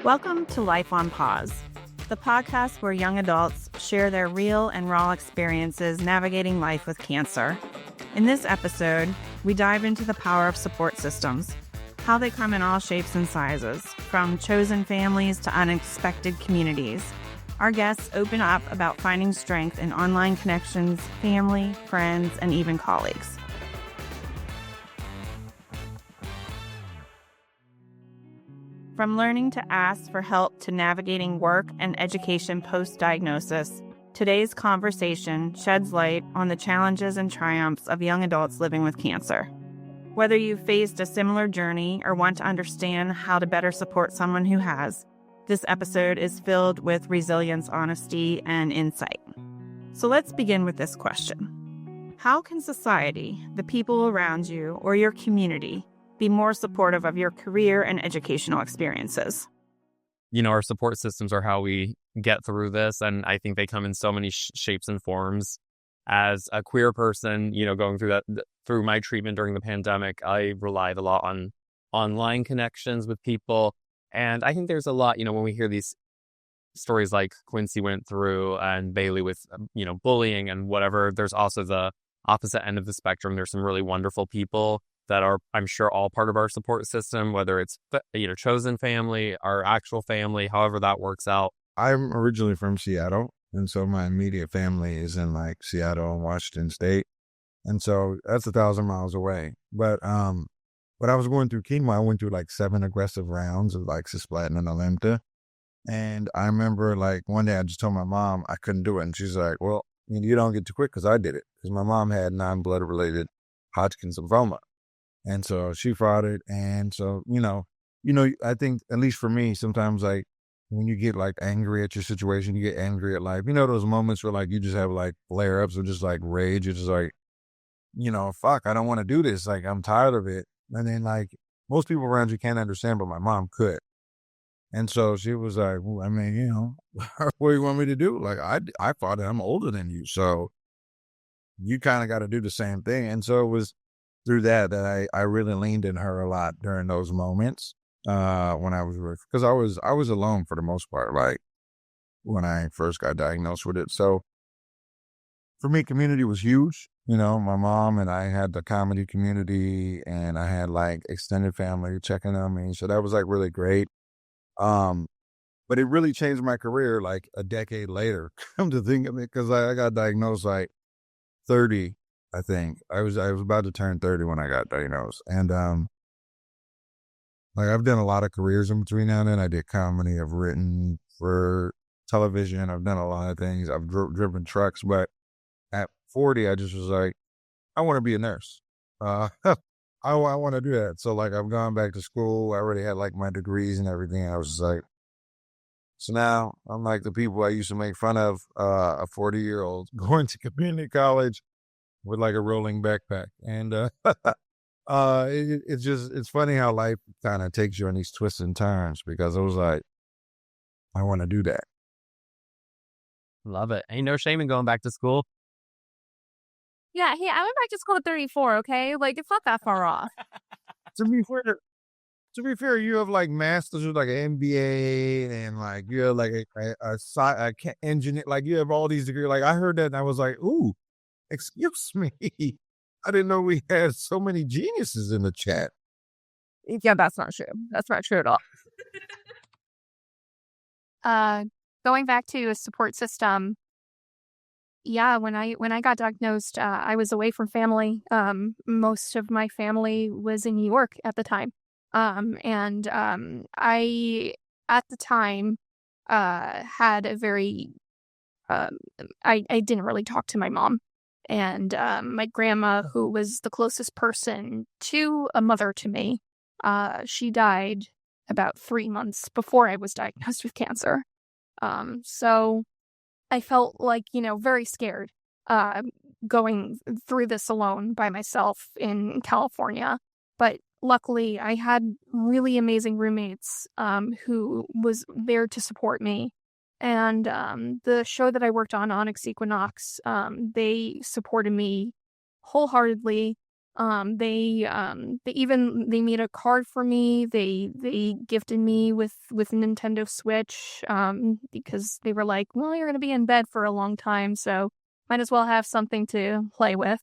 Welcome to Life on Pause, the podcast where young adults share their real and raw experiences navigating life with cancer. In this episode, we dive into the power of support systems, how they come in all shapes and sizes, from chosen families to unexpected communities. Our guests open up about finding strength in online connections, family, friends, and even colleagues. From learning to ask for help to navigating work and education post-diagnosis, today's conversation sheds light on the challenges and triumphs of young adults living with cancer. Whether you've faced a similar journey or want to understand how to better support someone who has, this episode is filled with resilience, honesty, and insight. So let's begin with this question. How can society, the people around you, or your community be more supportive of your career and educational experiences? Our support systems are how we get through this. And I think they come in so many shapes and forms. As a queer person, going through my treatment during the pandemic, I relied a lot on online connections with people. And I think there's a lot, when we hear these stories like Quincy went through and Bailey with, bullying and whatever, there's also the opposite end of the spectrum. There's some really wonderful people that are, I'm sure, all part of our support system, whether it's, chosen family, our actual family, however that works out. I'm originally from Seattle, and so my immediate family is in Seattle and Washington State. And so that's 1,000 miles away. But when I was going through chemo, I went through 7 aggressive rounds of cisplatin and Alimta. And I remember one day I just told my mom I couldn't do it. And she's like, well, you don't get to quit because I did it. Because my mom had non-blood related Hodgkin's lymphoma. And so she fought it. And so, I think, at least for me, sometimes when you get angry at your situation, you get angry at life. Those moments where you just have flare ups or just rage. You're just fuck, I don't want to do this. I'm tired of it. And then most people around you can't understand, but my mom could. And so she was like, well, what do you want me to do? I fought it. I'm older than you. So you kind of got to do the same thing. And so it was through that I really leaned in her a lot during those moments when I was with, because I was alone for the most part, when I first got diagnosed with it. So for me, community was huge. My mom and I had the comedy community, and I had extended family checking on me. So that was really great. But it really changed my career a decade later, come to think of it, because I got diagnosed 30. I think I was about to turn 30 when I got diagnosed. And, I've done a lot of careers in between now and then. I did comedy. I've written for television. I've done a lot of things. I've driven trucks, but at 40, I just was I want to be a nurse. I want to do that. So I've gone back to school. I already had my degrees and everything. I was just so now I'm the people I used to make fun of, a 40-year-old going to community college with a rolling backpack. And it's funny how life kind of takes you on these twists and turns, because it was I want to do that. Love it. Ain't no shame in going back to school. Yeah, hey, I went back to school at 34, okay? It's not that far off. To be fair, you have masters with an MBA, and you have a engineer, you have all these degrees. I heard that and I was ooh, excuse me. I didn't know we had so many geniuses in the chat. Yeah, that's not true. That's not true at all. Going back to a support system. Yeah, when I got diagnosed, I was away from family. Most of my family was in New York at the time. And I, at the time, had a very, I didn't really talk to my mom. And my grandma, who was the closest person to a mother to me, she died about 3 months before I was diagnosed with cancer. So I felt very scared going through this alone by myself in California. But luckily, I had really amazing roommates who was there to support me. And the show that I worked on, Onyx Equinox, they supported me wholeheartedly. They made a card for me. They gifted me with Nintendo Switch because they were like, well, you're going to be in bed for a long time, so might as well have something to play with.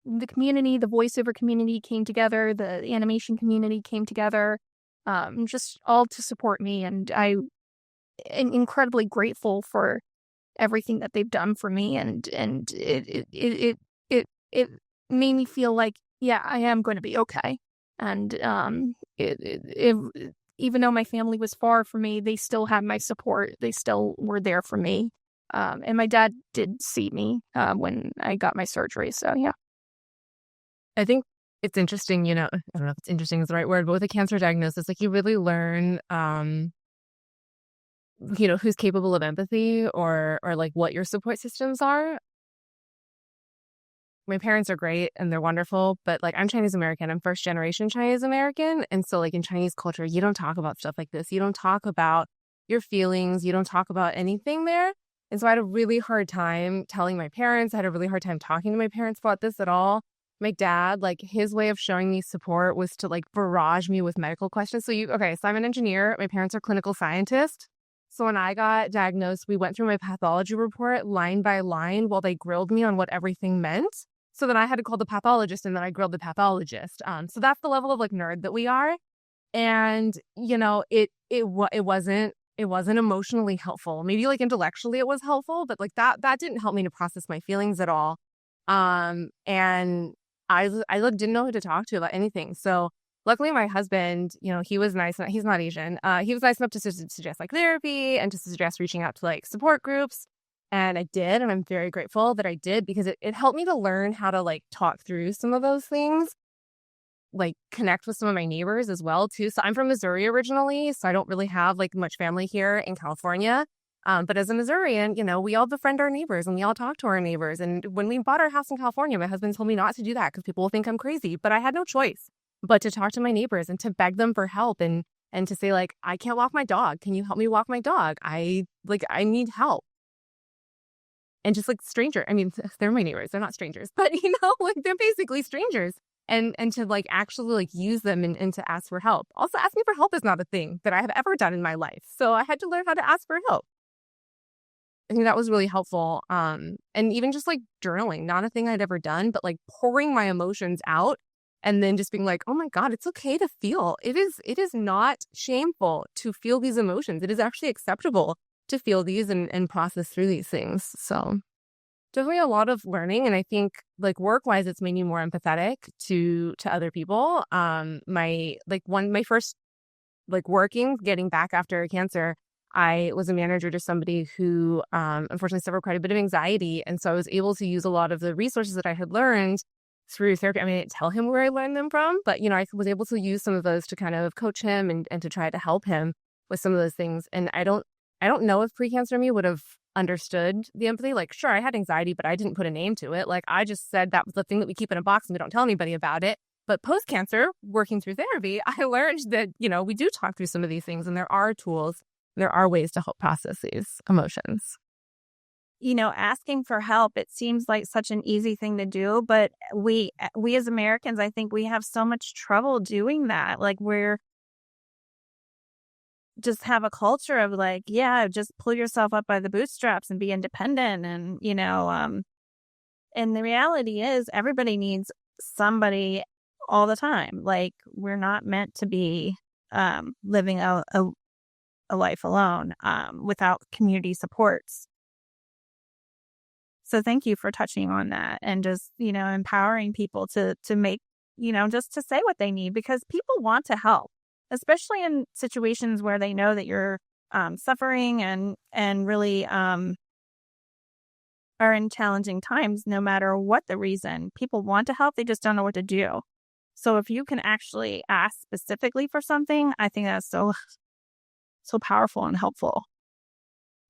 The community, the voiceover community came together. The animation community came together, just all to support me. And I am incredibly grateful for everything that they've done for me. And it made me feel like, yeah, I am going to be okay. And even though my family was far from me, they still had my support. They still were there for me. And my dad did see me when I got my surgery. So, yeah. I think it's interesting, I don't know if it's interesting is the right word, but with a cancer diagnosis, like you really learn, who's capable of empathy or like what your support systems are. My parents are great and they're wonderful, but like I'm Chinese American, I'm first generation Chinese American. And so like in Chinese culture, you don't talk about stuff like this. You don't talk about your feelings. You don't talk about anything there. And so I had a really hard time telling my parents. I had a really hard time talking to my parents about this at all. My dad, like his way of showing me support was to like barrage me with medical questions. So I'm an engineer. My parents are clinical scientists. So when I got diagnosed, we went through my pathology report line by line while they grilled me on what everything meant. So then I had to call the pathologist and then I grilled the pathologist. So that's the level of like nerd that we are. And, it wasn't emotionally helpful. Maybe like intellectually it was helpful, but like that didn't help me to process my feelings at all. And I didn't know who to talk to about anything. So luckily my husband, he was nice. He's not Asian. He was nice enough to suggest like therapy and to suggest reaching out to like support groups. And I did. And I'm very grateful that I did because it helped me to learn how to like talk through some of those things, like connect with some of my neighbors as well too. So I'm from Missouri originally. So I don't really have like much family here in California. But as a Missourian, we all befriend our neighbors and we all talk to our neighbors. And when we bought our house in California, my husband told me not to do that because people will think I'm crazy. But I had no choice but to talk to my neighbors and to beg them for help and to say like, I can't walk my dog. Can you help me walk my dog? I need help. And just like stranger, I mean, they're my neighbors. They're not strangers, but like they're basically strangers. And to like actually like use them and to ask for help. Also, asking for help is not a thing that I have ever done in my life. So I had to learn how to ask for help. I think that was really helpful. And even just like journaling, not a thing I'd ever done, but like pouring my emotions out and then just being like, oh my God, it's okay to feel. It is not shameful to feel these emotions. It is actually acceptable to feel these and process through these things. So definitely a lot of learning. And I think like work-wise, it's made me more empathetic to other people. My first like working, getting back after cancer, I was a manager to somebody who unfortunately suffered quite a bit of anxiety. And so I was able to use a lot of the resources that I had learned through therapy. I mean, I didn't tell him where I learned them from, but, I was able to use some of those to kind of coach him and to try to help him with some of those things. And I don't know if pre-cancer me would have understood the empathy. Like, sure, I had anxiety, but I didn't put a name to it. Like, I just said that was the thing that we keep in a box and we don't tell anybody about it. But post-cancer, working through therapy, I learned that, we do talk through some of these things and there are tools. There are ways to help process these emotions. Asking for help, it seems like such an easy thing to do, but we as Americans, I think we have so much trouble doing that. Like we're just have a culture of like, yeah, just pull yourself up by the bootstraps and be independent. And, and the reality is everybody needs somebody all the time. Like we're not meant to be living a life alone without community supports. So thank you for touching on that and just, empowering people to make, just to say what they need because people want to help, especially in situations where they know that you're suffering and really are in challenging times, no matter what the reason. People want to help. They just don't know what to do. So if you can actually ask specifically for something, I think that's so powerful and helpful.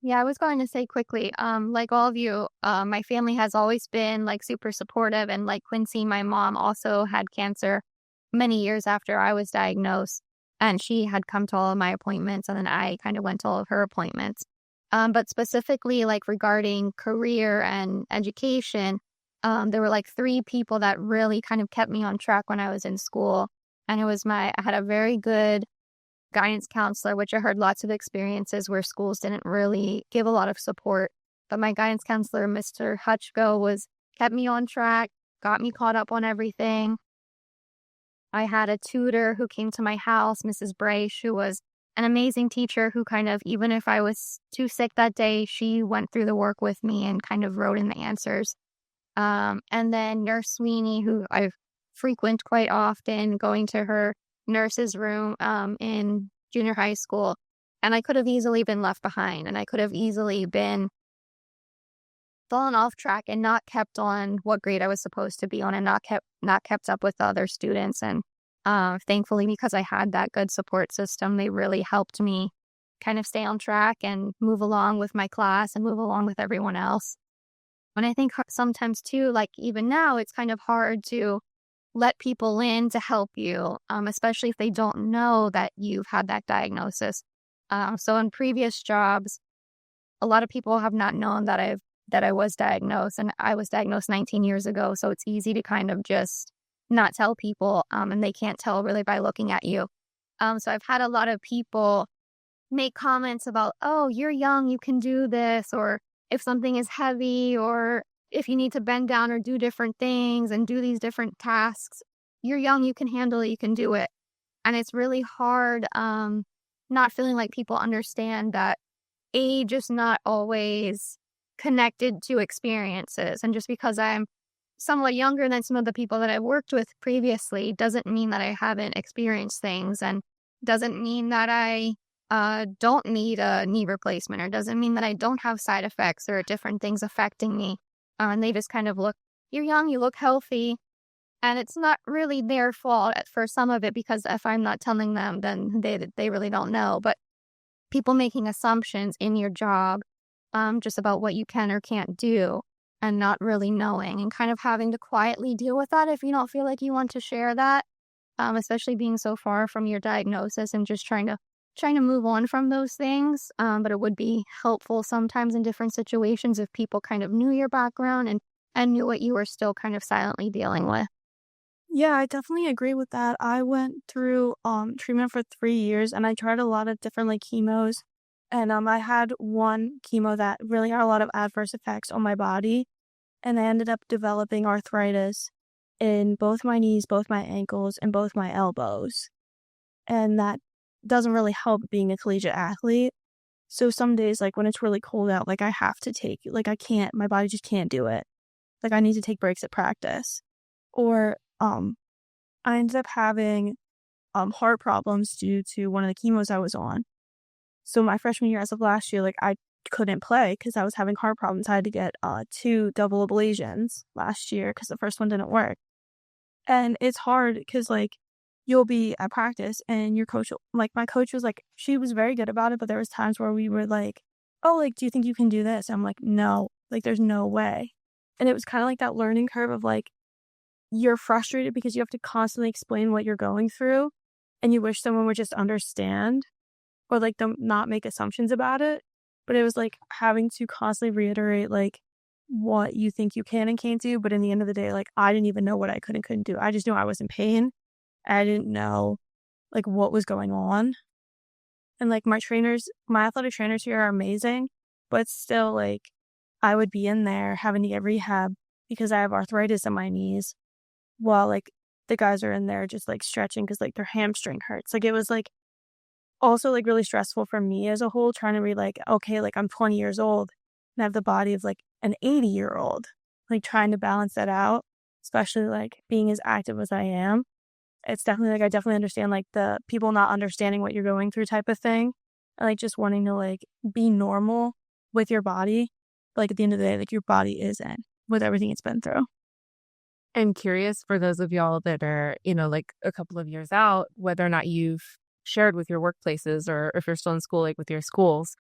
Yeah, I was going to say quickly, like all of you, my family has always been like super supportive. And like Quincy, my mom also had cancer many years after I was diagnosed. And she had come to all of my appointments and then I kind of went to all of her appointments. But specifically like regarding career and education, There were like 3 people that really kind of kept me on track when I was in school. And I had a very good guidance counselor, which I heard lots of experiences where schools didn't really give a lot of support. But my guidance counselor, Mr. Hutchko, kept me on track, got me caught up on everything. I had a tutor who came to my house, Mrs. Braish, who was an amazing teacher who kind of, even if I was too sick that day, she went through the work with me and kind of wrote in the answers. And then Nurse Sweeney, who I frequent quite often, going to her nurse's room in junior high school. And I could have easily been left behind, and I could have easily been fallen off track and not kept on what grade I was supposed to be on, and not kept up with the other students. And thankfully, because I had that good support system, they really helped me kind of stay on track and move along with my class and move along with everyone else. And I think sometimes too, like even now, it's kind of hard to let people in to help you, especially if they don't know that you've had that diagnosis. So in previous jobs, a lot of people have not known that I was diagnosed, and I was diagnosed 19 years ago. So it's easy to kind of just not tell people, and they can't tell really by looking at you. So I've had a lot of people make comments about, oh, you're young, you can do this, or if something is heavy, or if you need to bend down or do different things and do these different tasks, you're young, you can handle it, you can do it. And it's really hard not feeling like people understand that age is not always connected to experiences. And just because I'm somewhat younger than some of the people that I've worked with previously doesn't mean that I haven't experienced things, and doesn't mean that I don't need a knee replacement, or doesn't mean that I don't have side effects or different things affecting me. And they just kind of look, you're young, you look healthy. And it's not really their fault for some of it, because if I'm not telling them, then they really don't know. But people making assumptions in your job just about what you can or can't do, and not really knowing, and kind of having to quietly deal with that if you don't feel like you want to share that, especially being so far from your diagnosis and just trying to move on from those things. But it would be helpful sometimes in different situations if people kind of knew your background and knew what you were still kind of silently dealing with. Yeah, I definitely agree with that. I went through treatment for 3 years, and I tried a lot of different like chemos. And I had one chemo that really had a lot of adverse effects on my body, and I ended up developing arthritis in both my knees, both my ankles, and both my elbows. And that doesn't really help being a collegiate athlete. So some days, like when it's really cold out, like I have to take, like I can't, my body just can't do it. Like I need to take breaks at practice. Or I ended up having heart problems due to one of the chemos I was on. So my freshman year, as of last year, like I couldn't play because I was having heart problems. I had to get 2 double ablations last year because the first one didn't work. And it's hard because like you'll be at practice and your coach, like my coach was like, she was very good about it, but there was times where we were like, oh, like, do you think you can do this? I'm like, no, like there's no way. And it was kind of like that learning curve of like, you're frustrated because you have to constantly explain what you're going through, and you wish someone would just understand, or like not make assumptions about it. But it was like having to constantly reiterate like what you think you can and can't do. But in the end of the day, like I didn't even know what I could and couldn't do. I just knew I was in pain. I didn't know like what was going on. And like my athletic trainers here are amazing, but still like I would be in there having to get rehab because I have arthritis in my knees, while like the guys are in there just like stretching because like their hamstring hurts. Like it was like also like really stressful for me as a whole, trying to be like, okay, like I'm 20 years old and I have the body of like an 80-year-old, like trying to balance that out, especially like being as active as I am. It's definitely like I definitely understand like the people not understanding what you're going through type of thing, and like just wanting to like be normal with your body. But like at the end of the day, like your body is in with everything it's been through. I'm curious for those of y'all that are, like a couple of years out, whether or not you've shared with your workplaces, or if you're still in school, like with your schools.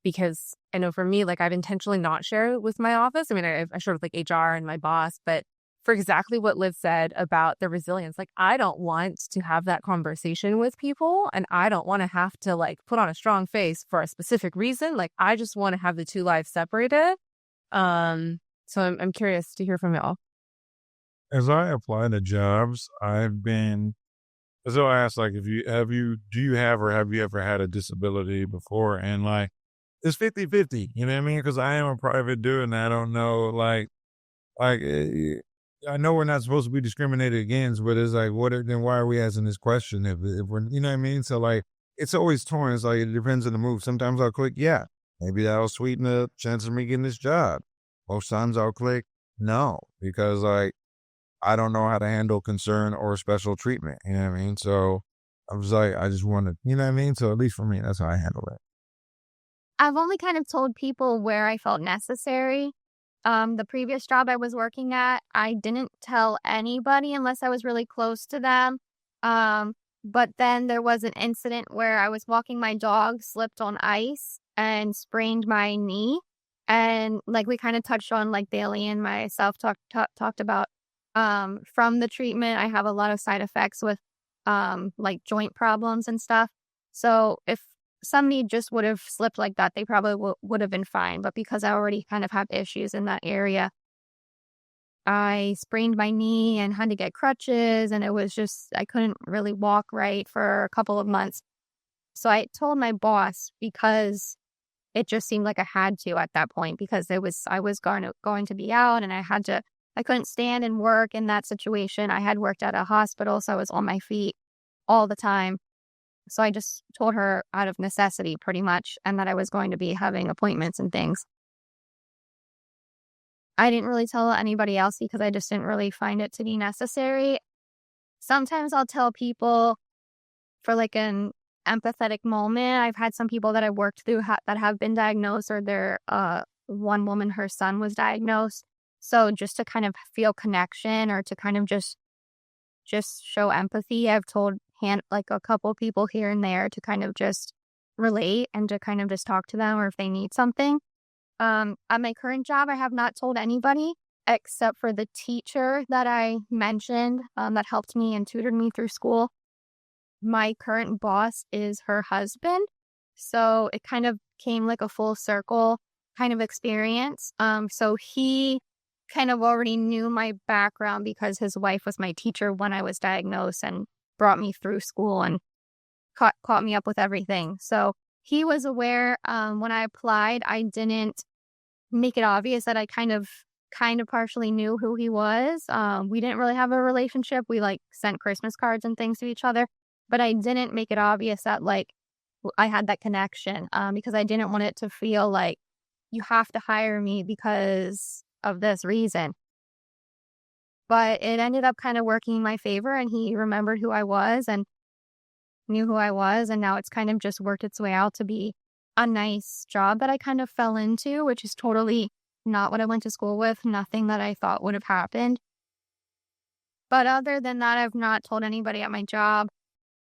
Because I know for me, like I've intentionally not shared with my office. I mean, I shared with like HR and my boss, but for exactly what Liv said about the resilience, like I don't want to have that conversation with people, and I don't want to have to like put on a strong face for a specific reason. Like I just want to have the two lives separated. So I'm curious to hear from y'all. As I apply to jobs, so I asked, like, do you have or have you ever had a disability before? And like, it's 50-50, you know what I mean? Because I am a private dude and I don't know, I know we're not supposed to be discriminated against, but it's like, then why are we asking this question if we're, you know what I mean? So like, it's always torn. It's like, it depends on the move. Sometimes I'll click, yeah, maybe that'll sweeten the chance of me getting this job. Most times I'll click, no, because like, I don't know how to handle concern or special treatment. You know what I mean? So I was like, I just want to, you know what I mean? So at least for me, that's how I handle it. I've only kind of told people where I felt necessary. The previous job I was working at, I didn't tell anybody unless I was really close to them. But then there was an incident where I was walking my dog, slipped on ice and sprained my knee. And like we kind of touched on, like Bailey and myself talked about, from the treatment, I have a lot of side effects with like joint problems and stuff. So if somebody just would have slipped like that, they probably would have been fine. But because I already kind of have issues in that area, I sprained my knee and had to get crutches, and it was just, I couldn't really walk right for a couple of months. So I told my boss because it just seemed like I had to at that point, because I was going to be out, and I couldn't stand and work in that situation. I had worked at a hospital, so I was on my feet all the time. So I just told her out of necessity, pretty much, and that I was going to be having appointments and things. I didn't really tell anybody else because I just didn't really find it to be necessary. Sometimes I'll tell people for like an empathetic moment. I've had some people that I worked through that have been diagnosed, or one woman, her son was diagnosed. So just to kind of feel connection, or to kind of just show empathy, I've told like a couple people here and there to kind of just relate and to kind of just talk to them, or if they need something. At my current job, I have not told anybody except for the teacher that I mentioned, that helped me and tutored me through school. My current boss is her husband. So it kind of came like a full circle kind of experience. So he kind of already knew my background because his wife was my teacher when I was diagnosed and brought me through school and caught me up with everything. So he was aware. When I applied, I didn't make it obvious that I kind of partially knew who he was. We didn't really have a relationship. We like sent Christmas cards and things to each other, but I didn't make it obvious that like I had that connection, because I didn't want it to feel like you have to hire me because of this reason. But it ended up kind of working in my favor, and he remembered who I was and knew who I was, and now it's kind of just worked its way out to be a nice job that I kind of fell into, which is totally not what I went to school with, nothing that I thought would have happened. But other than that, I've not told anybody at my job.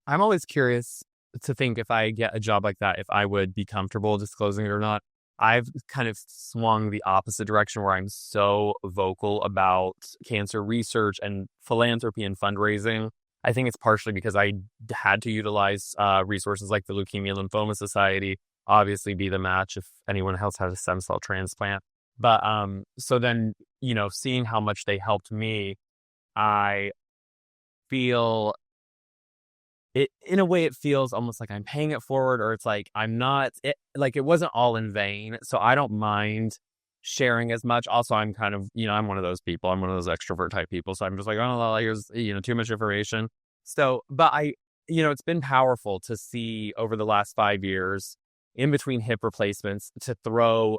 I'm always curious to think if I get a job like that, if I would be comfortable disclosing it or not. I've kind of swung the opposite direction where I'm so vocal about cancer research and philanthropy and fundraising. I think it's partially because I had to utilize resources like the Leukemia Lymphoma Society, obviously be the match if anyone else has a stem cell transplant. But so then, seeing how much they helped me, I feel it, in a way, it feels almost like I'm paying it forward, or it's like I'm not, it wasn't all in vain. So I don't mind sharing as much. Also, I'm kind of, I'm one of those people. I'm one of those extrovert type people. So I'm just like, oh, here's, too much information. So, but it's been powerful to see over the last 5 years, in between hip replacements, to throw,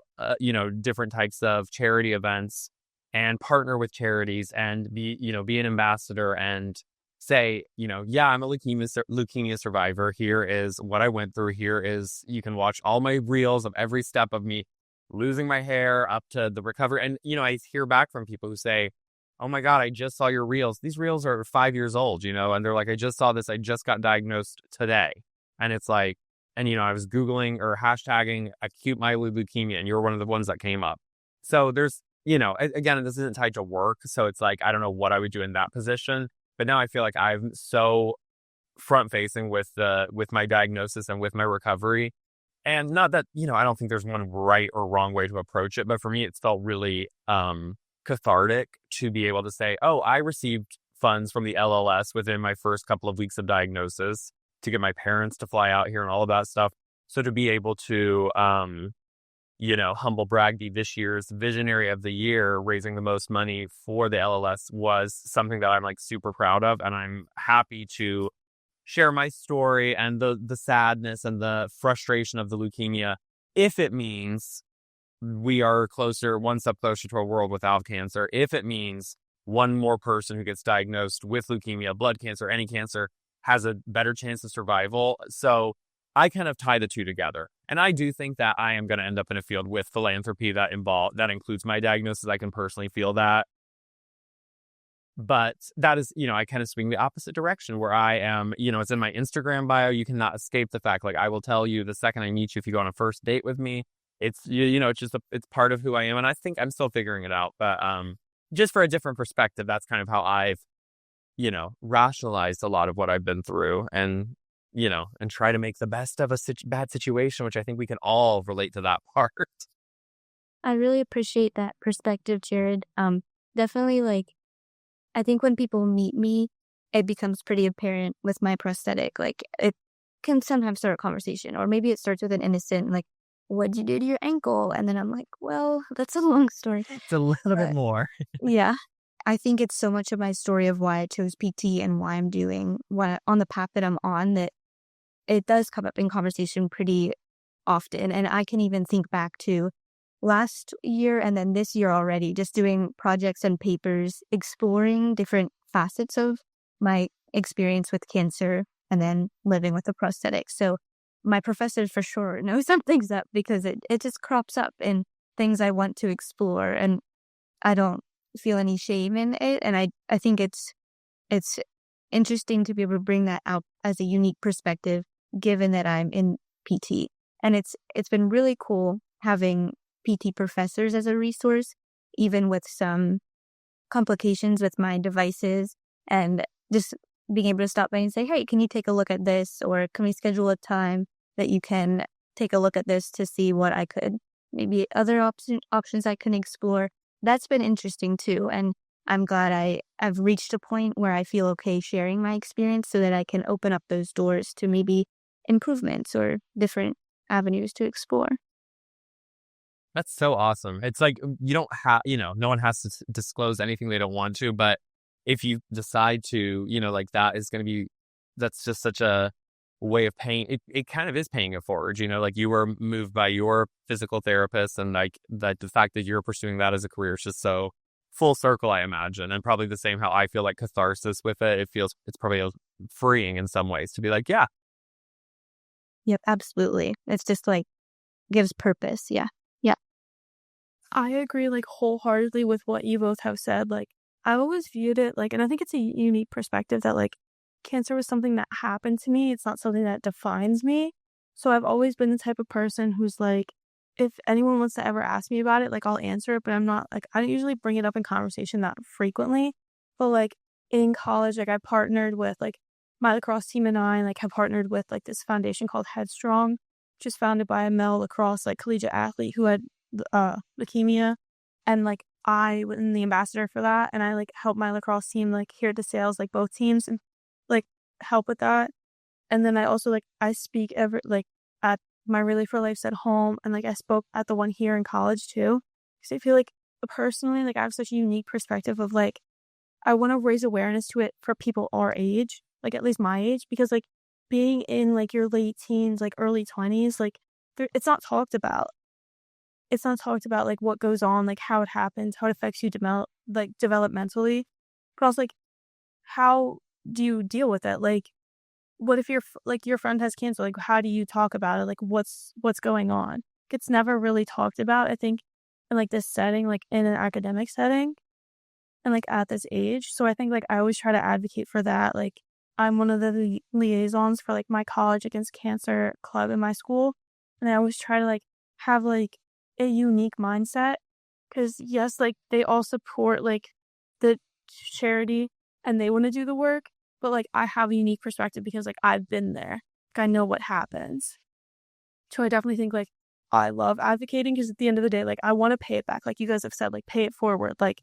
different types of charity events and partner with charities and be an ambassador and say, yeah, I'm a leukemia survivor. Here is what I went through. Here is, you can watch all my reels of every step of me losing my hair up to the recovery. And, I hear back from people who say, oh my God, I just saw your reels. These reels are 5 years old, and they're like, I just saw this. I just got diagnosed today. And it's like, and, I was Googling or hashtagging acute myeloid leukemia, and you're one of the ones that came up. So there's, again, this isn't tied to work. So it's like, I don't know what I would do in that position. But now I feel like I'm so front facing with my diagnosis and with my recovery. And not that, I don't think there's one right or wrong way to approach it, but for me, it's felt really cathartic to be able to say, oh, I received funds from the LLS within my first couple of weeks of diagnosis to get my parents to fly out here and all of that stuff. So to be able to, humble brag, be this year's visionary of the year, raising the most money for the LLS was something that I'm like super proud of. And I'm happy to share my story and the sadness and the frustration of the leukemia, if it means we are one step closer to a world without cancer, if it means one more person who gets diagnosed with leukemia, blood cancer, any cancer, has a better chance of survival. So I kind of tie the two together. And I do think that I am going to end up in a field with philanthropy that includes my diagnosis. I can personally feel that. But that is, I kind of swing the opposite direction where I am, it's in my Instagram bio. You cannot escape the fact, like, I will tell you the second I meet you, if you go on a first date with me, it's, it's just, it's part of who I am. And I think I'm still figuring it out. But just for a different perspective, that's kind of how I've, rationalized a lot of what I've been through and try to make the best of a bad situation, which I think we can all relate to that part. I really appreciate that perspective, Jared. Definitely, like, I think when people meet me, it becomes pretty apparent with my prosthetic. Like, it can sometimes start a conversation, or maybe it starts with an innocent, like, what'd you do to your ankle? And then I'm like, well, that's a long story. It's a little bit more. Yeah. I think it's so much of my story of why I chose PT and why I'm doing on the path that I'm on, that it does come up in conversation pretty often. And I can even think back to last year and then this year already, just doing projects and papers, exploring different facets of my experience with cancer and then living with a prosthetic. So my professors for sure know something's up because it just crops up in things I want to explore, and I don't feel any shame in it. And I think it's interesting to be able to bring that out as a unique perspective, given that I'm in PT. And it's been really cool having PT professors as a resource, even with some complications with my devices, and just being able to stop by and say, hey, can you take a look at this? Or can we schedule a time that you can take a look at this to see what I could, maybe other options I can explore. That's been interesting too. And I'm glad I've reached a point where I feel okay sharing my experience so that I can open up those doors to maybe improvements or different avenues to explore. That's so awesome. It's like, you don't have, no one has to disclose anything they don't want to, but if you decide to, like that's just such a way of paying, it kind of is paying it forward, like you were moved by your physical therapist, and like that the fact that you're pursuing that as a career is just so full circle, I imagine. And probably the same how I feel like catharsis with it. It's probably freeing in some ways to be like, yeah. Yep, absolutely. It's just like gives purpose. Yeah. I agree like wholeheartedly with what you both have said. Like, I've always viewed it like, and I think it's a unique perspective that like cancer was something that happened to me. It's not something that defines me. So I've always been the type of person who's like, if anyone wants to ever ask me about it, like I'll answer it, but I'm not like, I don't usually bring it up in conversation that frequently. But like in college, like I partnered with like my lacrosse team, and I like have partnered with like this foundation called Headstrong, which is founded by a male lacrosse like collegiate athlete who had leukemia, and like I was the ambassador for that, and I like helped my lacrosse team like here at the sales, like both teams, and like help with that. And then I also like I speak at my Relay for Life's at home, and like I spoke at the one here in college too, because I feel like personally like I have such a unique perspective of like I want to raise awareness to it for people our age, like at least my age, because like being in like your late teens, like early 20s, like it's not talked about. It's not talked about like what goes on, like how it happens, how it affects you developmentally, but also like how do you deal with it? Like, what if your friend has cancer? Like, how do you talk about it? Like, what's going on? It's never really talked about, I think, in like this setting, like in an academic setting, and like at this age. So I think like I always try to advocate for that. Like, I'm one of the liaisons for like my College Against Cancer club in my school, and I always try to like have like a unique mindset, because yes, like they all support like the charity and they want to do the work, but like I have a unique perspective because like I've been there, like I know what happens So I definitely think like I love advocating because at the end of the day, like I want to pay it back. Like you guys have said, like pay it forward, like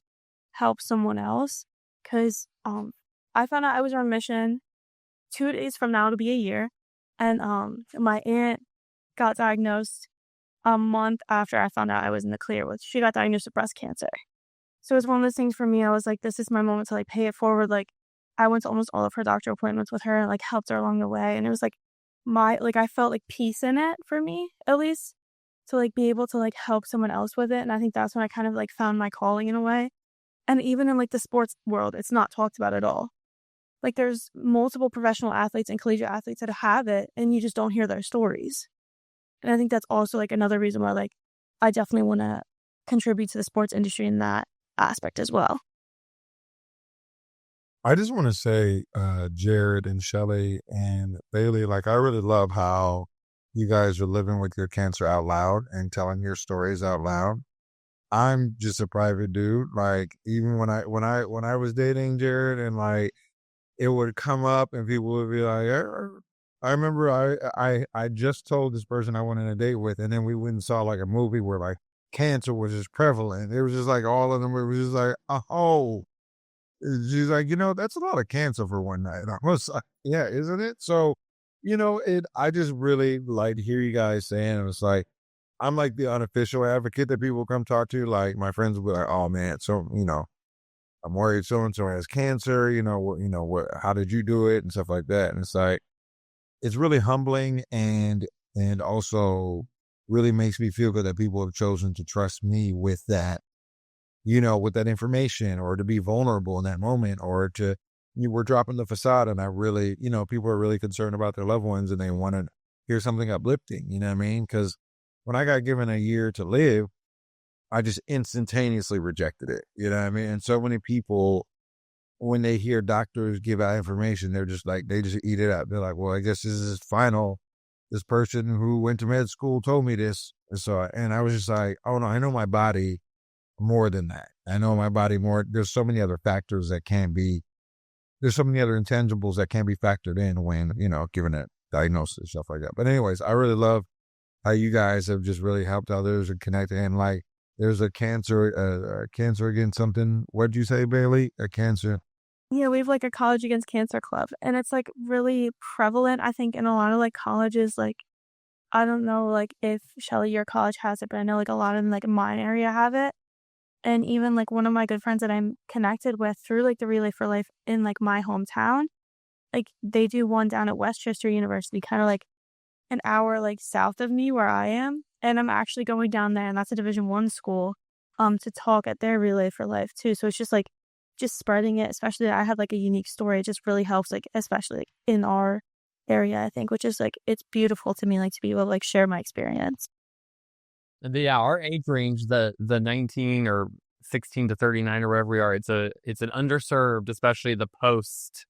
help someone else. Because I found out I was on a mission 2 days from now, it'll be a year. And my aunt got diagnosed a month after I found out I was in the clear with. She got diagnosed with breast cancer. So it's one of those things for me. I was like, this is my moment to like pay it forward. Like I went to almost all of her doctor appointments with her and like helped her along the way. And it was like I felt like peace in it for me, at least, to like be able to like help someone else with it. And I think that's when I kind of like found my calling in a way. And even in like the sports world, it's not talked about at all. Like there's multiple professional athletes and collegiate athletes that have it and you just don't hear their stories. And I think that's also like another reason why like I definitely want to contribute to the sports industry in that aspect as well. I just want to say, Jared and Shelly and Bailey, like I really love how you guys are living with your cancer out loud and telling your stories out loud. I'm just a private dude. Like even when I was dating Jared and like it would come up and people would be like, I remember I just told this person I went on a date with, and then we went and saw like a movie where like cancer was just prevalent. It was just like all of them. It was just like, oh, she's like, that's a lot of cancer for one night. I was like, yeah, isn't it? So, I just really like to hear you guys saying it. It's like, I'm like the unofficial advocate that people come talk to. Like my friends will be like, oh man, so, I'm worried so-and-so has cancer, how did you do it and stuff like that. And it's like, it's really humbling and also really makes me feel good that people have chosen to trust me with that, with that information or to be vulnerable in that moment or to, we're dropping the facade and I really, people are really concerned about their loved ones and they want to hear something uplifting, you know what I mean? Because when I got given a year to live, I just instantaneously rejected it. You know what I mean? And so many people, when they hear doctors give out information, they're just like, they just eat it up. They're like, well, I guess this is final. This person who went to med school told me this. And I was just like, oh no, I know my body more than that. I know my body more. There's so many other factors that there's so many other intangibles that can be factored in when, given a diagnosis, stuff like that. But anyways, I really love how you guys have just really helped others and connected and like, there's a cancer against something. What'd you say, Bailey? A cancer. Yeah, we have like a college against cancer club and it's like really prevalent, I think, in a lot of like colleges. Like, I don't know, like if Shelly, your college has it, but I know like a lot of them, like mine area have it. And even like one of my good friends that I'm connected with through like the Relay for Life in like my hometown, like they do one down at Westchester University, kind of like an hour like south of me where I am. And I'm actually going down there, and that's a Division I school, to talk at their Relay for Life too. So it's just like, just spreading it, especially I have like a unique story. It just really helps, like, especially like, in our area, I think, which is like, it's beautiful to me, like to be able to like share my experience. Yeah, our age range, the 19 or 16 to 39 or wherever we are, it's an underserved, especially the post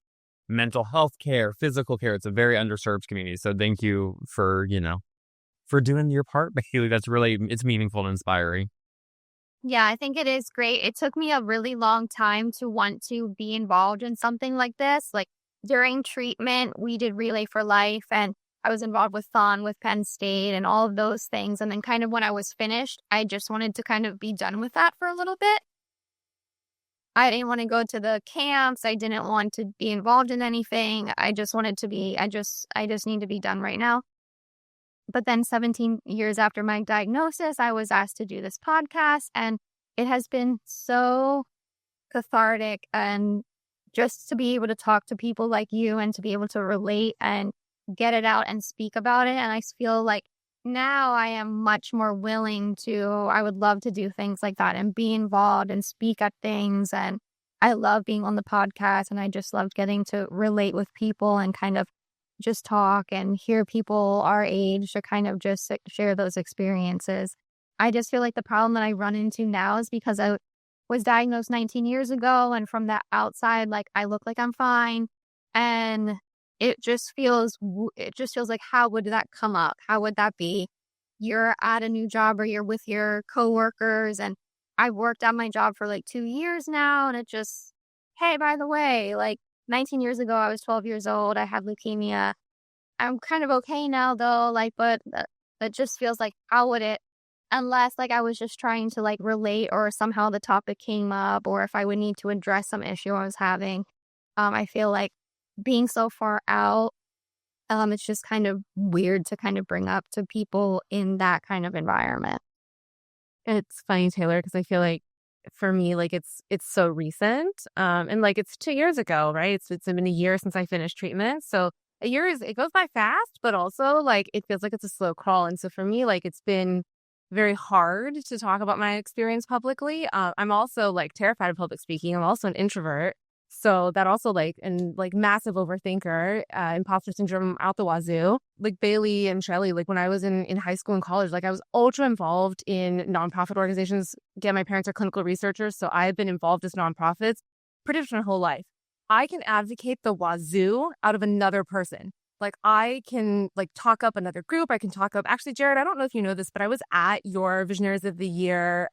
mental health care, physical care. It's a very underserved community. So thank you for doing your part, Bailey. That's really, it's meaningful and inspiring. Yeah, I think it is great. It took me a really long time to want to be involved in something like this. Like during treatment, we did Relay for Life and I was involved with with Penn State and all of those things. And then kind of when I was finished, I just wanted to kind of be done with that for a little bit. I didn't want to go to the camps. I didn't want to be involved in anything. I just wanted to be, I just need to be done right now. But then 17 years after my diagnosis, I was asked to do this podcast and it has been so cathartic and just to be able to talk to people like you and to be able to relate and get it out and speak about it. And I feel like now I am much more willing I would love to do things like that and be involved and speak at things. And I love being on the podcast and I just loved getting to relate with people and kind of just talk and hear people our age to kind of just share those experiences. I just feel like the problem that I run into now is because I was diagnosed 19 years ago and from that outside, like I look like I'm fine. And it just feels like, how would that come up? How would that be? You're at a new job or you're with your coworkers and I've worked at my job for like 2 years now. And it just, hey, by the way, like 19 years ago, I was 12 years old. I had leukemia. I'm kind of okay now though. Like, but It just feels like, how would it, unless like I was just trying to like relate or somehow the topic came up or if I would need to address some issue I was having. I feel like being so far out, it's just kind of weird to kind of bring up to people in that kind of environment. It's funny, Taylor, because I feel like for me, like it's so recent. And like it's 2 years ago, right? It's been a year since I finished treatment. So a year it goes by fast, but also like it feels like it's a slow crawl. And so for me, like it's been very hard to talk about my experience publicly. I'm also like terrified of public speaking. I'm also an introvert. So that also and massive overthinker, imposter syndrome out the wazoo. Like Bailey and Shelly, like when I was in high school and college, like I was ultra involved in nonprofit organizations. Again, my parents are clinical researchers, so I've been involved as nonprofits pretty much my whole life. I can advocate the wazoo out of another person. Like I can talk up another group. I can talk up, actually, Jared, I don't know if you know this, but I was at your Visionaries of the Year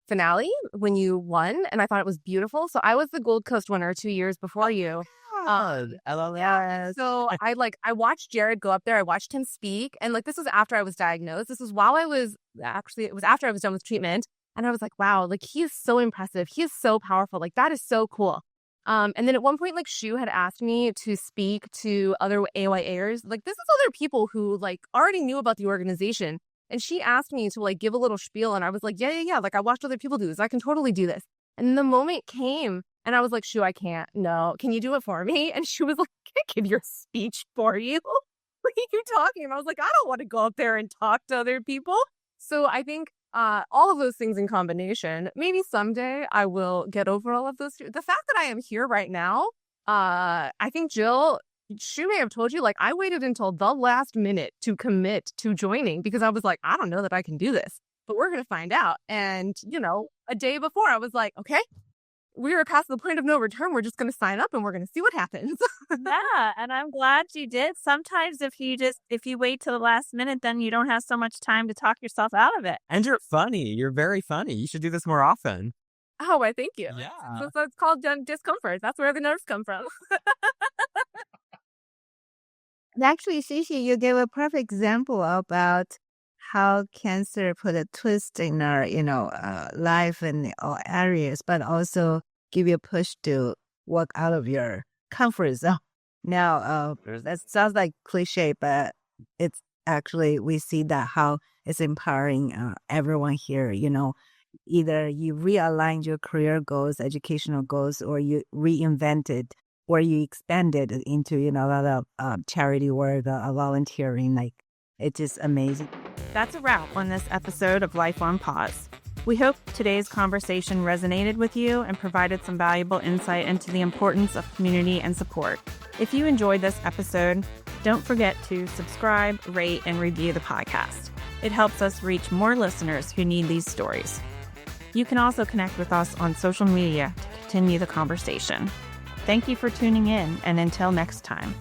finale when you won, and I thought it was beautiful. So I was the Gold Coast winner 2 years before you. LLS. So I watched Jared go up there. I watched him speak, and this was after I was diagnosed. This was while it was after I was done with treatment, and I was like, wow, he is so impressive. He is so powerful. That is so cool. And then at one point, Shu had asked me to speak to other AYAers. This is other people who already knew about the organization. And she asked me to give a little spiel, and I was like, yeah. I watched other people do this. I can totally do this. And then the moment came, and I was like, Shu, I can't. No, can you do it for me? And she was like, I can give your speech for you. What are you talking? And I was like, I don't want to go up there and talk to other people. So I think all of those things in combination, maybe someday I will get over all of those. The fact that I am here right now, I think Jill, she may have told you, I waited until the last minute to commit to joining because I was like, I don't know that I can do this, but we're going to find out. And, a day before I was like, okay, we are past the point of no return. We're just going to sign up and we're going to see what happens. Yeah. And I'm glad you did. Sometimes if you wait till the last minute, then you don't have so much time to talk yourself out of it. And you're funny. You're very funny. You should do this more often. Oh, I thank you. Yeah. So it's called discomfort. That's where the nerves come from. Actually, Xixi, you gave a perfect example about how cancer put a twist in our, life in all areas, but also give you a push to walk out of your comfort zone. Now, that sounds like cliche, but it's actually, we see that how it's empowering everyone here. Either you realigned your career goals, educational goals, or you reinvented or you expanded into, a lot of charity work, volunteering. It's just amazing. That's a wrap on this episode of Life on Pause. We hope today's conversation resonated with you and provided some valuable insight into the importance of community and support. If you enjoyed this episode, don't forget to subscribe, rate, and review the podcast. It helps us reach more listeners who need these stories. You can also connect with us on social media to continue the conversation. Thank you for tuning in, and until next time.